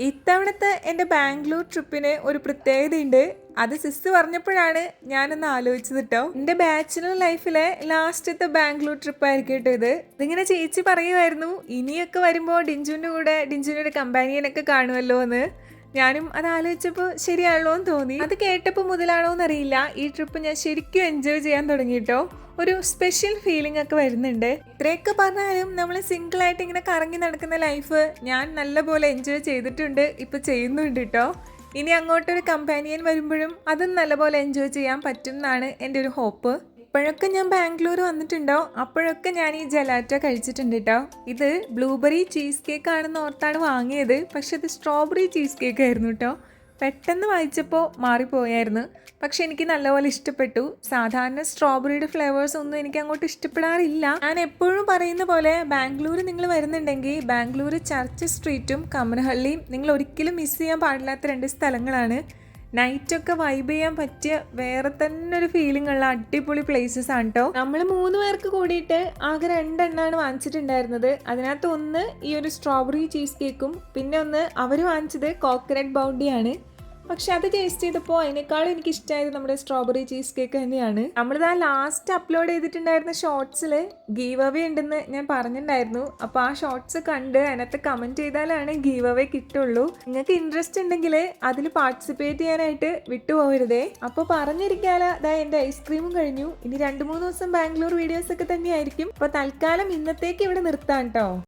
ഇത്തവണത്തെ എൻ്റെ ബാംഗ്ലൂർ ട്രിപ്പിന് ഒരു പ്രത്യേകതയുണ്ട്. അത് സിസ് പറഞ്ഞപ്പോഴാണ് ഞാനൊന്ന് ആലോചിച്ചത് കേട്ടോ. എൻ്റെ ബാച്ചിലർ ലൈഫിലെ ലാസ്റ്റത്തെ ബാംഗ്ലൂർ ട്രിപ്പ് ആയിരിക്കും കേട്ടോ ഇത്. ഇതിങ്ങനെ ചേച്ചി പറയുമായിരുന്നു, ഇനിയൊക്കെ വരുമ്പോൾ ഡിഞ്ചുവിൻ്റെ കൂടെ ഡിഞ്ചുവിൻ്റെ ഒരു കമ്പാനിയനൊക്കെ കാണുമല്ലോ എന്ന്. ഞാനും അത് ആലോചിച്ചപ്പോൾ ശരിയാണല്ലോ എന്ന് തോന്നി. അത് കേട്ടപ്പോൾ മുതലാണോ എന്നറിയില്ല, ഈ ട്രിപ്പ് ഞാൻ ശരിക്കും എൻജോയ് ചെയ്യാൻ തുടങ്ങിയിട്ടോ. ഒരു സ്പെഷ്യൽ ഫീലിംഗ് ഒക്കെ വരുന്നുണ്ട്. ഇത്രയൊക്കെ പറഞ്ഞാലും നമ്മൾ സിംഗിളായിട്ട് ഇങ്ങനെ കറങ്ങി നടക്കുന്ന ലൈഫ് ഞാൻ നല്ലപോലെ എൻജോയ് ചെയ്തിട്ടുണ്ട്, ഇപ്പം ചെയ്യുന്നുണ്ട് കേട്ടോ. ഇനി അങ്ങോട്ടൊരു കമ്പാനിയൻ വരുമ്പോഴും അതും നല്ലപോലെ എൻജോയ് ചെയ്യാൻ പറ്റും എന്നാണ് എൻ്റെ ഒരു ഹോപ്പ്. ഇപ്പോഴൊക്കെ ഞാൻ ബാംഗ്ലൂർ വന്നിട്ടുണ്ടോ അപ്പോഴൊക്കെ ഞാൻ ഈ ജലാറ്റോ കഴിച്ചിട്ടുണ്ട് കേട്ടോ. ഇത് ബ്ലൂബെറി ചീസ് കേക്ക് ആണെന്ന് ഓർത്താണ് വാങ്ങിയത്, പക്ഷെ ഇത് സ്ട്രോബെറി ചീസ് കേക്ക് ആയിരുന്നു കേട്ടോ. പെട്ടെന്ന് വായിച്ചപ്പോൾ മാറിപ്പോയായിരുന്നു, പക്ഷെ എനിക്ക് നല്ലപോലെ ഇഷ്ടപ്പെട്ടു. സാധാരണ സ്ട്രോബെറിയുടെ ഫ്ലേവേഴ്സ് ഒന്നും എനിക്ക് അങ്ങോട്ട് ഇഷ്ടപ്പെടാറില്ല. ഞാൻ എപ്പോഴും പറയുന്ന പോലെ ബാംഗ്ലൂർ നിങ്ങൾ വരുന്നുണ്ടെങ്കിൽ ബാംഗ്ലൂർ ചർച്ച് സ്ട്രീറ്റും കമനഹള്ളിയും നിങ്ങൾ ഒരിക്കലും മിസ് ചെയ്യാൻ പാടില്ലാത്ത രണ്ട് സ്ഥലങ്ങളാണ്. നൈറ്റൊക്കെ വൈബ് ചെയ്യാൻ പറ്റിയ വേറെ തന്നെ ഒരു ഫീലിംഗ് ഉള്ള അടിപൊളി പ്ലേസസ് ആണ് കേട്ടോ. നമ്മൾ 3 പേർക്ക് കൂടിയിട്ട് ആകെ 2 എണ്ണമാണ് വാങ്ങിച്ചിട്ടുണ്ടായിരുന്നത്. അതിനകത്ത് ഒന്ന് ഈ ഒരു സ്ട്രോബെറി ചീസ് കേക്കും, പിന്നെ ഒന്ന് അവർ വാങ്ങിച്ചത് കോക്കനട്ട് ബൗണ്ടിയാണ്. പക്ഷെ അത് ടേസ്റ്റ് ചെയ്തപ്പോൾ അതിനേക്കാളും എനിക്ക് ഇഷ്ടമായത് നമ്മുടെ സ്ട്രോബെറി ചീസ് കേക്ക് തന്നെയാണ്. നമ്മളിത് ആ ലാസ്റ്റ് അപ്ലോഡ് ചെയ്തിട്ടുണ്ടായിരുന്ന ഷോർട്സിൽ ഗീവ് അവേ ഉണ്ടെന്ന് ഞാൻ പറഞ്ഞിട്ടുണ്ടായിരുന്നു. അപ്പോൾ ആ ഷോർട്സ് കണ്ട് അതിനകത്ത് കമൻറ്റ് ചെയ്താലാണ് ഗീവ് അവേ കിട്ടുള്ളൂ. നിങ്ങൾക്ക് ഇൻട്രസ്റ്റ് ഉണ്ടെങ്കിൽ അതിൽ പാർട്ടിസിപ്പേറ്റ് ചെയ്യാനായിട്ട് വിട്ടുപോകരുതേ. അപ്പോൾ പറഞ്ഞിരിക്കാല ദാ എൻ്റെ ഐസ്ക്രീമും കഴിഞ്ഞു. ഇനി 2-3 ദിവസം ബാംഗ്ലൂർ വീഡിയോസ് ഒക്കെ തന്നെയായിരിക്കും. അപ്പോൾ തൽക്കാലം ഇന്നത്തേക്ക് ഇവിടെ നിർത്താം കേട്ടോ.